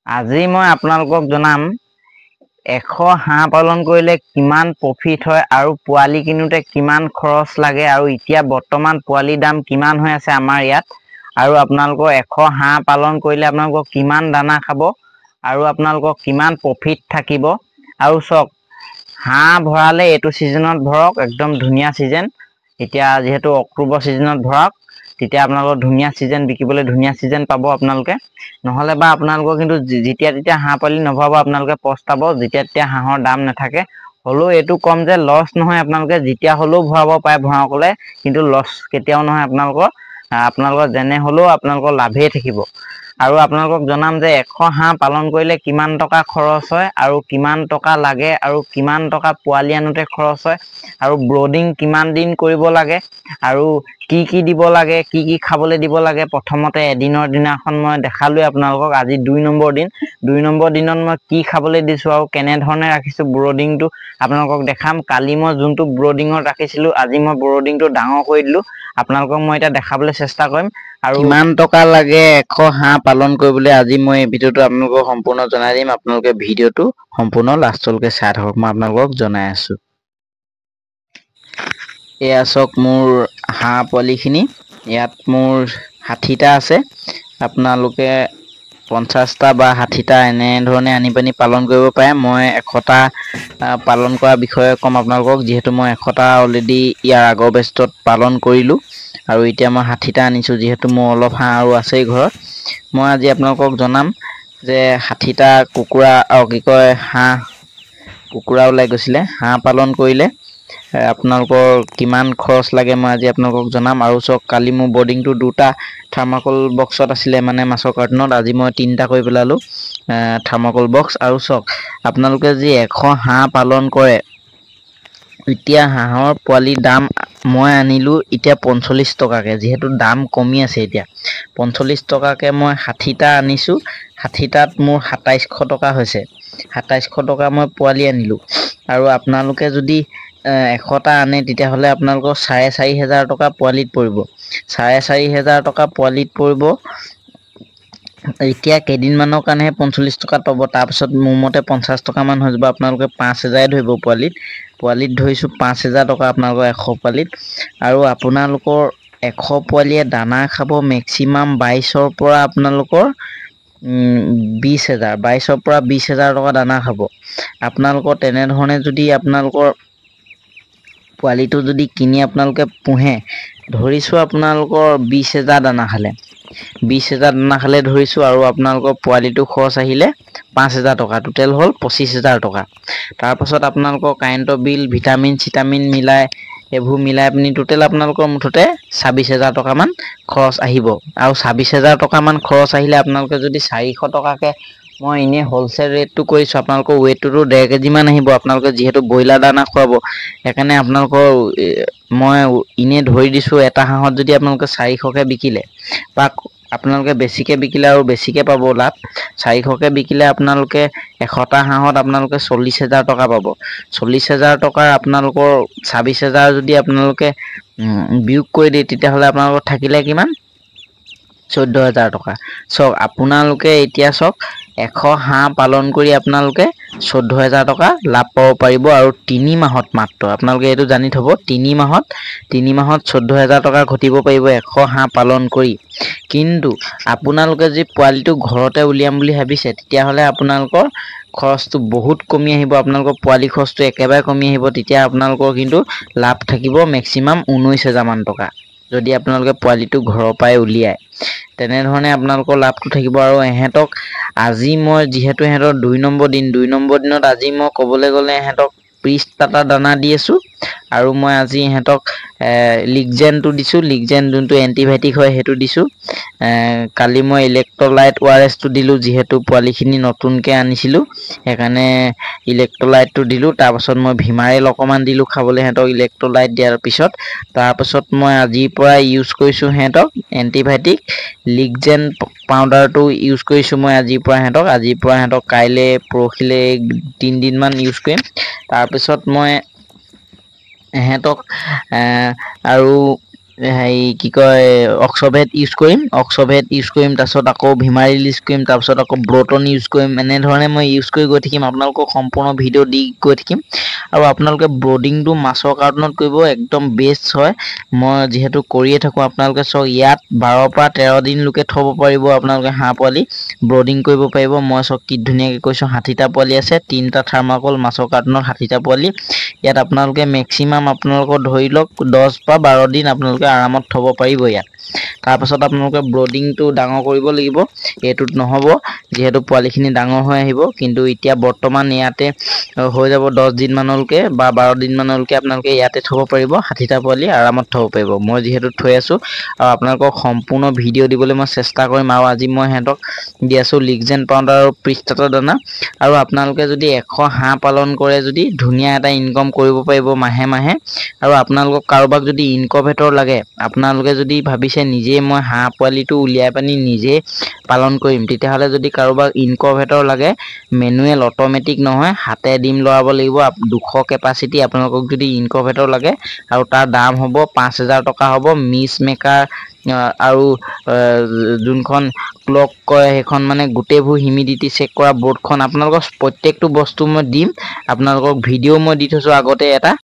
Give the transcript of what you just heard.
আজি মই আপোনালোকক জনাম 100 হাঁহ পালন কৰিলে কিমান প্ৰফিট হয় আৰু পোৱালি কিনোতে কিমান খৰচ লাগে আৰু এতিয়া বৰ্তমান পোৱালি দাম কিমান হৈ আছে আমাৰ ইয়াত আৰু আপোনালোকৰ 100 হাঁহ পালন কৰিলে আপোনালোকক কিমান দানা খাব আৰু আপোনালোকক কিমান প্ৰফিট থাকিব আৰু চক হাঁহ ভৰালে এইটো সিজনত ভৰক একদম ধুনীয়া সিজন এতিয়া যেহেতু অক্টোবৰ সিজনত ভৰক তেতিয়া আপোনালোকৰ ধুনীয়া সিজন বিকিবলৈ ধুনীয়া সিজন পাব আপোনালোকে নহলে বা আপোনালোকৰ কিন্তু যেতিয়া তেতিয়া হাঁহ পালি নভৰাব আপোনালোকে পস্তাব যেতিয়া তেতিয়া হাঁহৰ দাম নাথাকে হলেও এইটো কম যে লছ নহয় আপোনালোকে যেতিয়া হলেও ভৰাব পাৰে ভৰাওকলে কিন্তু লছ কেতিয়াও নহয় আপোনালোকৰ যেনে হলেও আপোনালোকৰ লাভেই থাকিব আৰু আপোনালোকক জনাম যে 100 হাঁহ পালন কৰিলে কিমান টকা খৰচ হয় আৰু কিমান টকা লাগে আৰু কিমান টকা পোৱালি আনোতে খৰচ হয় আৰু ব্ৰডিং কিমান দিন কৰিব লাগে আৰু কি দিব লাগে কি খাবলৈ দিব লাগে প্ৰথমতে এদিনৰ দিনাখন মই দেখালোৱে আপোনালোকক আজি 2 নম্বৰ দিনত মই কি খাবলৈ দিছো আৰু কেনে ধৰণে ৰাখিছো ব্ৰডিংটো আপোনালোকক দেখাম কালি মই যোনটো ব্ৰডিঙত ৰাখিছিলো আজি মই ব্ৰডিংটো ডাঙৰ কৰি দিলো আপোনালোকক মই এটা দেখাবলৈ চেষ্টা কৰিম আৰু কিমান টকা লাগে 100 হাঁহ পালন কৰিবলৈ আজি মই এই ভিডিওটো আপোনালোকক সম্পূৰ্ণ জনাই দিম আপোনালোকে ভিডিওটো সম্পূৰ্ণ লাষ্টলৈকে চাই থাকক মই আপোনালোকক জনাই আছো এয়া চাওক মোৰ হাঁহ পোৱালিখিনি ইয়াত মোৰ 60টা আছে আপোনালোকে 50টা বা 60টা এনে ধৰণে আনি পানি পালন কৰিব পাৰে মই 100টা পালন কৰা বিষয়ে কম আপোনালোকক যিহেতু মই 100টা অলৰেডি ইয়াৰ আগৰ বেষ্টত পালন কৰিলো আৰু এতিয়া মই 60টা আনিছো যিহেতু মোৰ অলপ হাঁহ আৰু আছেই ঘৰত মই আজি আপোনালোকক জনাম যে 60টা কুকুৰা কি কয় হাঁহ কুকুৰা ওলাই গৈছিলে হাঁহ পালন কৰিলে আপোনালোকৰ কিমান খৰচ লাগে মই আজি আপোনালোকক জনাম আৰু চক কালি মোৰ বৰ্ডিংটো দুটা থাৰ্মাকল বক্সত আছিলে মানে মাছৰ কাৰ্টনত আজি মই 3টা কৰি পেলালো থাৰ্মাকল বক্স আৰু চক আপোনালোকে যি 100 হাঁহ পালন কৰে এতিয়া হাঁহৰ পোৱালি দাম মই আনিলো এতিয়া 45 টকাকে যেহেতু দাম কমি আছে এতিয়া 45 টকাকে মই 60টা আনিছো 60টাত মোৰ 2700 টকা হৈছে 2700 টকা মই পোৱালি আনিলো আৰু আপোনালোকে যদি 100টা আনে তেতিয়াহ'লে আপোনালোকৰ 4500 টকা পোৱালিত পৰিব 4500 টকা পোৱালিত পৰিব এতিয়া কেইদিনমানৰ কাৰণেহে 45 টকাত পাব তাৰপিছত মোৰ মতে 50 টকা মান হৈ যাব আপোনালোকে 5000 ধৰিব পোৱালিত ধৰিছো 5000 টকা আপোনালোকৰ 100 পোৱালিত আৰু আপোনালোকৰ 100 পোৱালিয়ে দানা খাব মেক্সিমাম 22ৰ পৰা আপোনালোকৰ 20000 22ৰ পৰা 20000 টকা দানা খাব আপোনালোকৰ তেনেধৰণে যদি আপোনালোকৰ পোৱালিটো যদি কিনি আপোনালোকে পোহে ধৰিছো আপোনালোকৰ 20000 দানা খালে 20000 দানা খালে ধৰিছো আৰু আপোনালোকৰ পোৱালিটো খৰচ আহিলে 5000 টকা টোটেল হ'ল 25000 টকা তাৰ পাছত আপোনালোকৰ কাৰেণ্টৰ বিল ভিটামিন চিটামিন মিলাই এইবোৰ মিলাই আপুনি টোটেল আপোনালোকৰ মুঠতে 26000 টকা মান খৰচ আহিব আৰু 26000 টকা মান খৰচ আহিলে আপোনালোকে যদি 400 টকাকে মই ইনে হোলসেল ৰেটটো কৰিছো আপোনালোকৰ ওয়েটটো 1.5 কেজি মান আহিব আপোনালোকে যিহেতু ব্ৰইলাৰ দানা খুৱাব সেইকাৰণে আপোনালোকৰ মই ইনে ধৰি দিছো এটা হাঁহত যদি আপোনালোকে 400কে বিকিলে বা আপোনালোকে বেছিকে বিকিলে আৰু বেছিকে পাব লাভ 400কে বিকিলে আপোনালোকে 100টা হাঁহত আপোনালোকে 40000 টকা পাব 40000 টকাৰ আপোনালোকৰ 26000 যদি আপোনালোকে বিয়োগ কৰি দিয়ে তেতিয়াহ'লে আপোনালোকৰ থাকিলে কিমান 14000 টকা চক আপোনালোকে এতিয়া চক 100 হাঁহ পালন কৰি আপোনালোকে 14000 টকা লাভ পাব পাৰিব আৰু 3 মাহত মাত্ৰ আপোনালোকে এইটো জানি থব 3 মাহত 14000 টকা ঘটিব পাৰিব 100 হাঁহ পালন কৰি কিন্তু আপোনালোকে যি পোৱালিটো ঘৰতে উলিয়াম বুলি ভাবিছে তেতিয়াহ'লে আপোনালোকৰ খৰচটো বহুত কমি আহিব আপোনালোকৰ পোৱালি খৰচটো একেবাৰে কমি আহিব তেতিয়া আপোনালোকৰ কিন্তু লাভ থাকিব মেক্সিমাম 19000 মান টকা যদি আপোনালোকে পোৱালিটো ঘৰৰ পৰাই উলিয়ায় তেনেধৰণে আপোনালোকৰ লাভটো থাকিব আৰু এহেতক আজি মই যিহেতু এহেতৰ 2 নম্বৰ দিনত আজি মই ক'বলৈ গ'লে এহেতক 20টা দানা দি আছো আৰু মই আজি এহেতক লিগজেনটো দিছো লিগজেন যোনটো এন্টিবায়টিক হয় হেতু দিছো কালি মই ইলেক্ট্ৰোলাইট ওআৰএছটো দিলো যেহেতু পোৱালিখিনি নতুনকে আনিছিলো সেইকাৰণে ইলেক্ট্ৰোলাইটটো দিলো তাৰ পাছত মই ভিমাৰেল অকমান দিলো খাবলৈ হেতক ইলেক্ট্ৰোলাইট দিয়াৰ পিছত তাৰ পাছত মই আজিৰ পৰা ইউজ কৰিছো হেতক এন্টিবায়টিক লিগজেন পাউডাৰটো ইউজ কৰিছো মই আজিৰ পৰা হেতক কাইলে পৰখিলে 3 দিন মান ইউজ কৰিম তাৰ পিছত মই হেতক আৰু হেৰি কি কয় অক্সভেট ইউজ কৰিম তাৰপিছত আকৌ ভিমাৰিল ইউজ কৰিম তাৰপিছত আকৌ ব্ৰটন ইউজ কৰিম এনেধৰণে মই ইউজ কৰি গৈ থাকিম আপোনালোকক সম্পূৰ্ণ ভিডিঅ' দি গৈ থাকিম আৰু আপোনালোকে ব্ৰডিংটো মাছৰ কাৰ্টনত কৰিব একদম বেষ্ট হয় মই যিহেতু কৰিয়ে থাকোঁ আপোনালোকে চাওক ইয়াত 12 পৰা 13 দিনলৈকে থ'ব পাৰিব আপোনালোকে হাঁহ পোৱালি ব্ৰডিং কৰিব পাৰিব মই চাওক কি ধুনীয়াকৈ কৈছোঁ 60টা পোৱালি আছে 3টা থাৰ্মাকল মাছৰ কাৰ্টনত 60টা পোৱালি ইয়াত আপোনালোকে মেক্সিমাম আপোনালোকৰ ধৰি লওক 10 বা 12 দিন আপোনালোকে আৰামত থ'ব পাৰিব ইয়াত তাৰপাছত আপোনালোকে ব্ৰডিংটো ডাঙৰ কৰিব লাগিব এইটোত নহ'ব যিহেতু পোৱালিখিনি ডাঙৰ হৈ আহিব কিন্তু এতিয়া বৰ্তমান ইয়াতে হৈ যাব 10 দিন মানলৈকে বা 12 দিন মানলৈকে আপোনালোকে ইয়াতে থ'ব পাৰিব 60টা পোৱালি আৰামত থ'ব পাৰিব মই যিহেতু থৈ আছোঁ আৰু আপোনালোকক সম্পূৰ্ণ ভিডিঅ' দিবলৈ মই চেষ্টা কৰিম আৰু আজি মই সিহঁতক দি আছোঁ লিগজেন পাউডাৰ আৰু পৃষ্ঠতা দানা আৰু আপোনালোকে যদি 100 হাঁহ পালন কৰে যদি ধুনীয়া এটা ইনকম কৰিব পাৰিব মাহে মাহে আৰু আপোনালোকক কাৰোবাক যদি ইনকুবেটৰ লাগে আপোনালোকে যদি ভাবিছে নিজে মই হাঁহ পোৱালিটো উলিয়াই পানি নিজে পালন কৰিম তেতিয়াহ'লে যদি কাৰোবাক ইনকুবেটৰ লাগে মেনুৱেল অট'মেটিক নহয় হাতে ডিম লৰাব লাগিব 200 কেপাচিটি আপোনালোকক যদি ইনকুবেটৰ লাগে আৰু তাৰ দাম হ'ব 5000 টকা হ'ব মিছ মেকাৰ আৰু যোনখন ক্লক কয় সেইখন মানে গোটেইবোৰ হিউমিডিটি চেক কৰা বৰ্ডখন আপোনালোকক প্ৰত্যেকটো বস্তু মই দিম আপোনালোকক ভিডিঅ' মই দি থৈছোঁ আগতে এটা